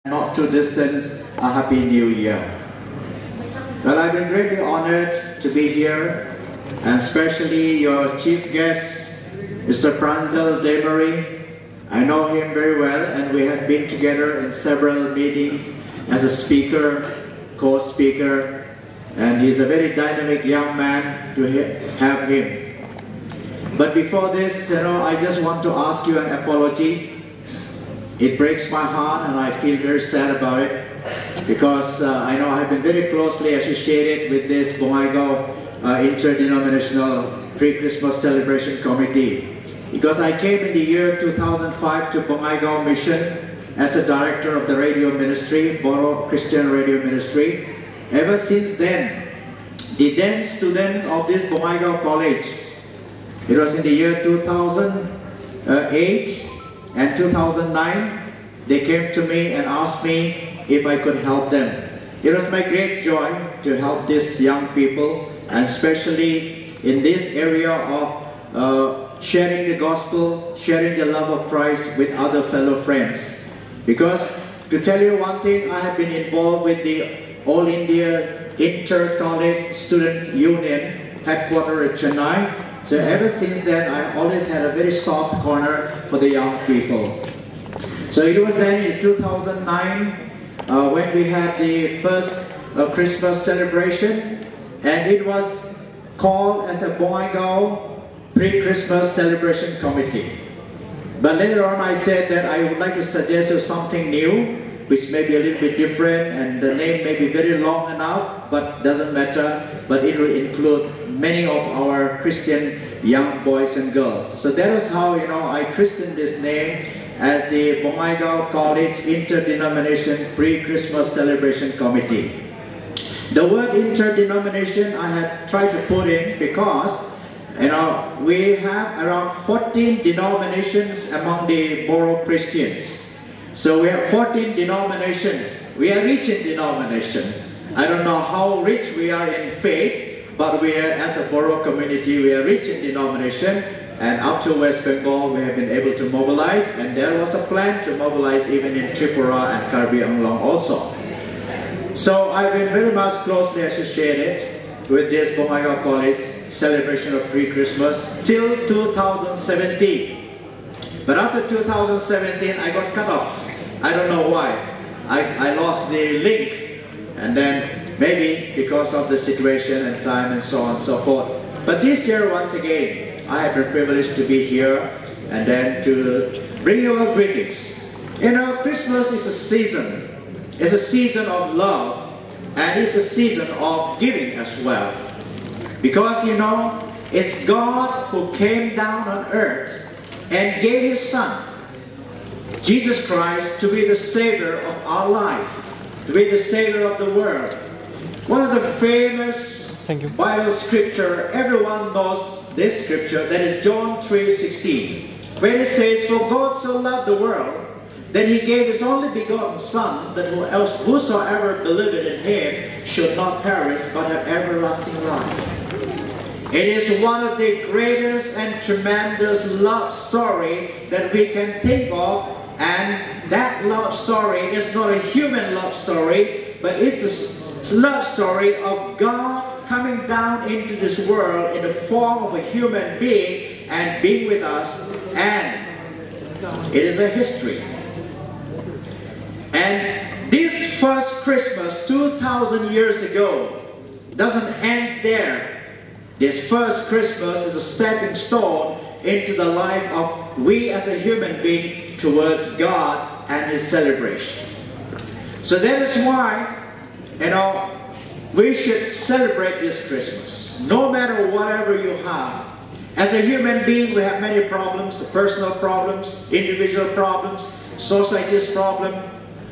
not too distant, a Happy New Year. Well, I've been greatly honored to be here, and especially your chief guest, Mr. Pranjal Demery. I know him very well, and we have been together in several meetings as a speaker, co-speaker, and he's a very dynamic young man to have him. But before this, I just want to ask you an apology. It breaks my heart and I feel very sad about it because I know I've been very closely associated with this Bongaigaon Interdenominational Pre-Christmas Celebration Committee. Because I came in the year 2005 to Bongaigaon Mission as a director of the radio ministry, Borough Christian Radio Ministry. Ever since then, the then students of this Bongaigaon College, it was in the year 2008 and 2009, they came to me and asked me if I could help them. It was my great joy to help these young people, and especially in this area of sharing the gospel, sharing the love of Christ with other fellow friends. Because to tell you one thing, I have been involved with the All India Inter-College Students Union headquartered at Chennai. So ever since then, I always had a very soft corner for the young people. So it was then in 2009 when we had the first Christmas celebration, and it was called as a Bongaigaon Pre-Christmas Celebration Committee. But later on I said that I would like to suggest you something new, which may be a little bit different, and the name may be very long enough, but doesn't matter, but it will include many of our Christian young boys and girls. So that was how I christened this name as the Bongaigaon College Interdenomination Pre-Christmas Celebration Committee. The word interdenomination I have tried to put in because we have around 14 denominations among the Borough Christians. So we have 14 denominations. We are rich in denomination. I don't know how rich we are in faith, but we are, as a Borough community, we are rich in denomination. And up to West Bengal, we have been able to mobilize, and there was a plan to mobilize even in Tripura and Karbi Anglong also. So I've been very much closely associated with this Bongaigaon College celebration of pre-Christmas till 2017. But after 2017, I got cut off. I don't know why. I lost the link, and then maybe because of the situation and time and so on and so forth. But this year, once again, I have the privilege to be here and then to bring you all greetings. Christmas is a season. It's a season of love, and it's a season of giving as well. Because it's God who came down on earth and gave His Son, Jesus Christ, to be the Savior of our life, to be the Savior of the world. One of the famous Bible scripture, everyone knows this scripture, that is John 3:16, where it says, "For God so loved the world, that He gave His only begotten Son, that whosoever believeth in Him should not perish, but have everlasting life." It is one of the greatest and tremendous love story that we can think of, and that love story is not a human love story, but it's a love story of God coming down into this world in the form of a human being and being with us, and it is a history. And this first Christmas 2,000 years ago doesn't end there. This first Christmas is a stepping stone into the life of we as a human being towards God and His celebration. So that is why, we should celebrate this Christmas, no matter whatever you have. As a human being, we have many problems, personal problems, individual problems, society's problem,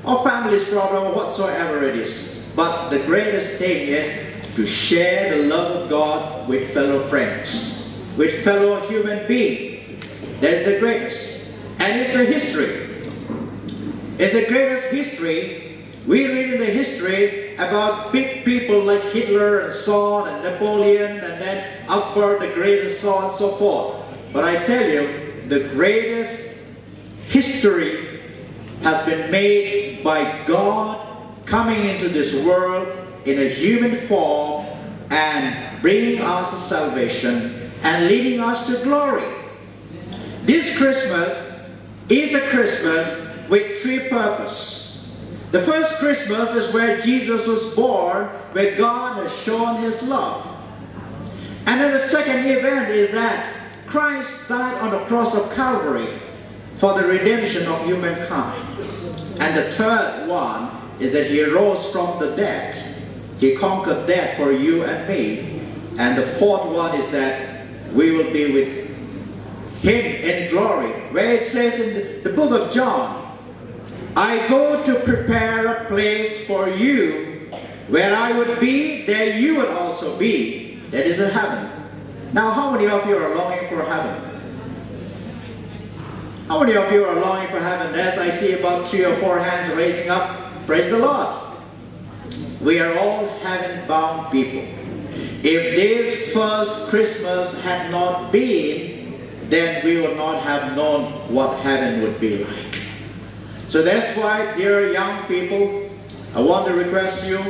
or family's problem, or whatsoever it is. But the greatest thing is to share the love of God with fellow friends, with fellow human beings. That's the greatest. And it's a history. It's the greatest history. We read in the history about big people like Hitler and so on, and Napoleon, and then Akbar the Great, and so on and so forth. But I tell you, the greatest history has been made made by God, coming into this world in a human form and bringing us to salvation and leading us to glory. This Christmas is a Christmas with three purposes. The first Christmas is where Jesus was born, where God has shown His love. And then the second event is that Christ died on the cross of Calvary for the redemption of humankind. And the third one is that He rose from the dead. He conquered death for you and me. And the fourth one is that we will be with Him in glory, where it says in the book of John, I go to prepare a place for you, where I would be, there you would also be. That is in heaven. Now, how many of you are longing for heaven? How many of you are longing for heaven? As I see about 3 or 4 hands raising up, praise the Lord. We are all heaven-bound people. If this first Christmas had not been, then we would not have known what heaven would be like. So that's why, dear young people, I want to request you.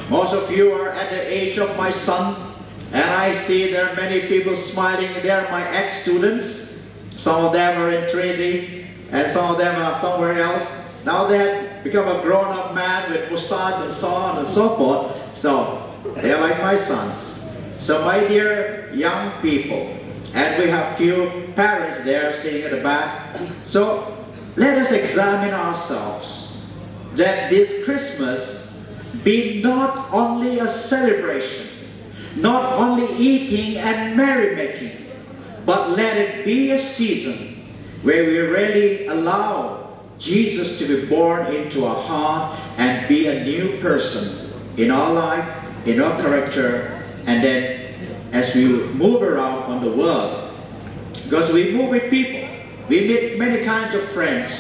Most of you are at the age of my son, and I see there are many people smiling. They are my ex-students. Some of them are in Trinity, and some of them are somewhere else. Now they have become a grown-up man with mustache and so on and so forth. So they are like my sons. So my dear young people, and we have few parents there sitting at the back. So let us examine ourselves, that this Christmas be not only a celebration, not only eating and merrymaking, but let it be a season where we really allow Jesus to be born into our heart and be a new person in our life, in our character, and then as we move around on the world, because we move with people, we meet many kinds of friends.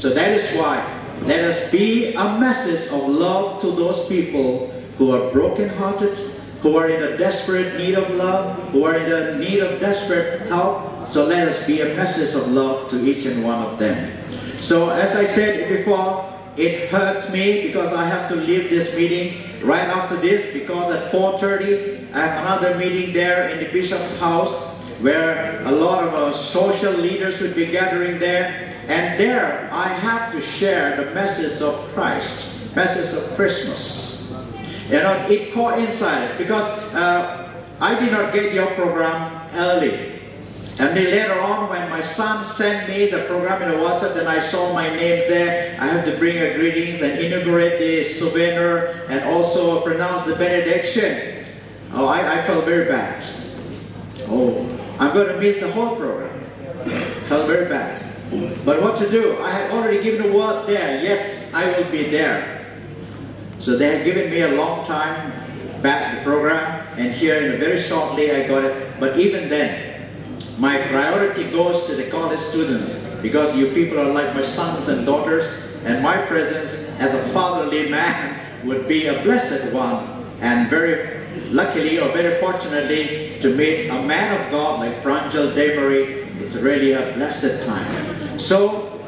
So that is why let us be a message of love to those people who are brokenhearted, who are in a desperate need of love, who are in the need of desperate help. So let us be a message of love to each and one of them. So as I said before, it hurts me because I have to leave this meeting right after this, because at 4:30 I have another meeting there in the bishop's house where a lot of social leaders will be gathering there, and there I have to share the message of Christ, message of Christmas. You know, it coincided because I did not get your program early. And then later on, when my son sent me the program in the WhatsApp, then I saw my name there. I have to bring a greetings and inaugurate the souvenir and also pronounce the benediction. Oh, I felt very bad. Oh, I'm going to miss the whole program. Felt very bad. But what to do? I had already given the word there. Yes, I will be there. So they had given me a long time back the program, and here in a very shortly I got it. But even then, my priority goes to the college students, because you people are like my sons and daughters, and my presence as a fatherly man would be a blessed one, and very luckily or very fortunately to meet a man of God like Pranjal Demery. It's really a blessed time. So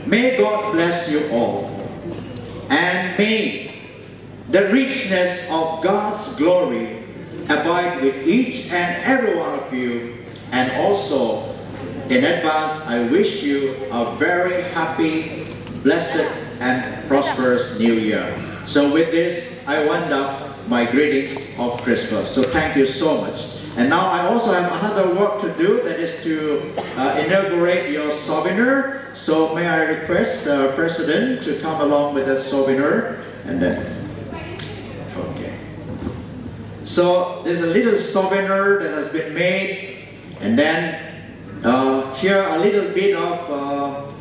may God bless you all, and may the richness of God's glory abide with each and every one of you. And also, in advance, I wish you a very happy, blessed, and prosperous New Year. So with this, I wind up my greetings of Christmas. So thank you so much. And now I also have another work to do, that is to inaugurate your souvenir. So may I request President to come along with the souvenir, and then, okay. So there's a little souvenir that has been made. And then here a little bit of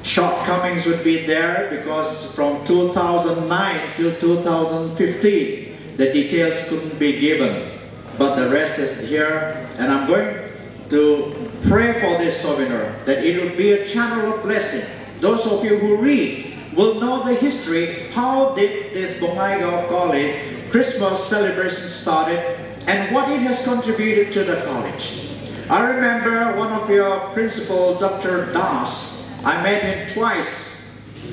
shortcomings would be there, because from 2009 to 2015 the details couldn't be given, but the rest is here. And I'm going to pray for this souvenir, that it will be a channel of blessing. Those of you who read will know the history. How did this Bongaigaon College Christmas celebration started, and what it has contributed to the college. I remember one of your principal, Dr. Das. I met him twice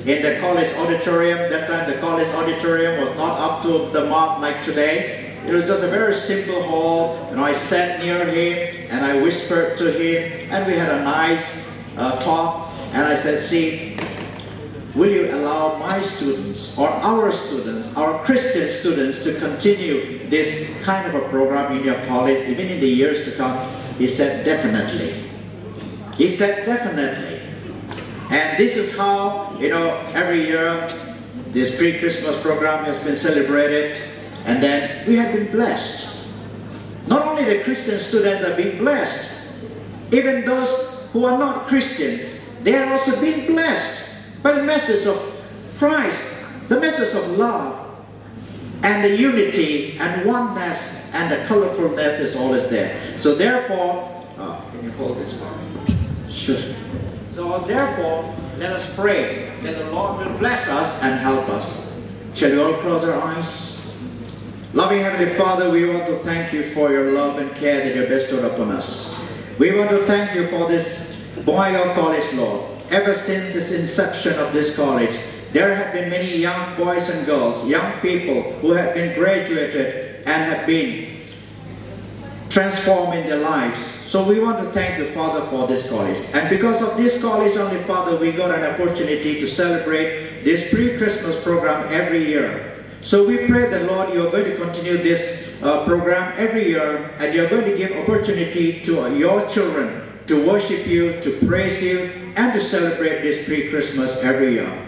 in the college auditorium. That time the college auditorium was not up to the mark like today. It was just a very simple hall. I sat near him and I whispered to him, and we had a nice talk. And I said, see, will you allow my students or our Christian students to continue this kind of a program in your college even in the years to come? He said, definitely. He said, definitely. And this is how, every year this pre-Christmas program has been celebrated. And then we have been blessed. Not only the Christian students are being blessed, even those who are not Christians, they are also being blessed by the message of Christ, the message of love, and the unity and oneness and the colorfulness is always there. So therefore, can you hold this one? Sure. So therefore, let us pray that the Lord will bless us and help us. Shall we all close our eyes? Loving Heavenly Father, we want to thank you for your love and care that you bestowed upon us. We want to thank you for this Bongaigaon College, Lord. Ever since its inception of this college, there have been many young boys and girls, young people who have been graduated and have been transformed in their lives. So we want to thank you, Father, for this college. And because of this college only, Father, we got an opportunity to celebrate this pre-Christmas program every year. So we pray that, Lord, you are going to continue this program every year, and you are going to give opportunity to your children to worship you, to praise you, and to celebrate this pre-Christmas every year.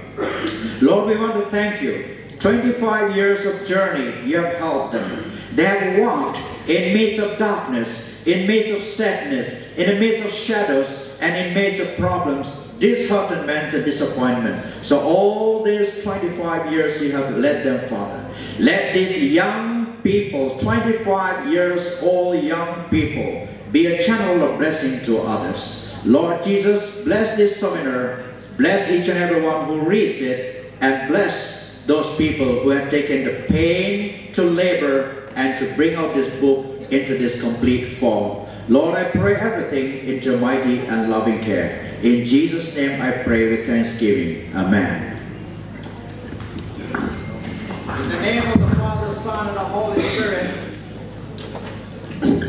Lord, we want to thank you. 25 years of journey, you have helped them. They have walked in midst of darkness, in midst of sadness, in the midst of shadows, and in midst of problems, disheartenments and disappointments. So all these 25 years you have led them, Father. Let these young people, 25 years old young people, be a channel of blessing to others. Lord Jesus, bless this seminar, bless each and every one who reads it, and bless those people who have taken the pain to labor and to bring out this book into this complete form. Lord, I pray everything into your mighty and loving care. In Jesus' name I pray with thanksgiving. Amen. In the name of the Father, Son, and the Holy Spirit.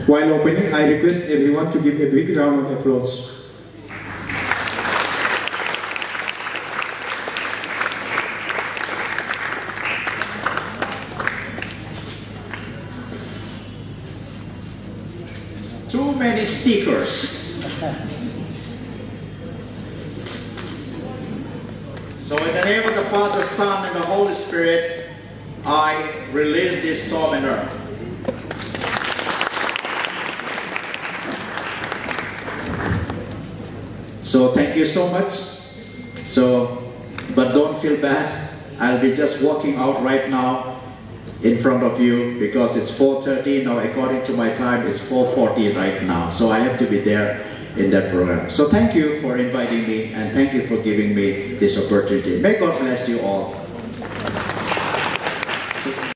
While opening, I request everyone to give a big round of applause. Too many stickers. So in the name of the Father, Son, and the Holy Spirit, I release this seminar. So thank you so much. But don't feel bad. I'll be just walking out right now in front of you because it's 4:30 now. According to my time, it's 4:40 right now. So I have to be there in that program. So thank you for inviting me, and thank you for giving me this opportunity. May God bless you all.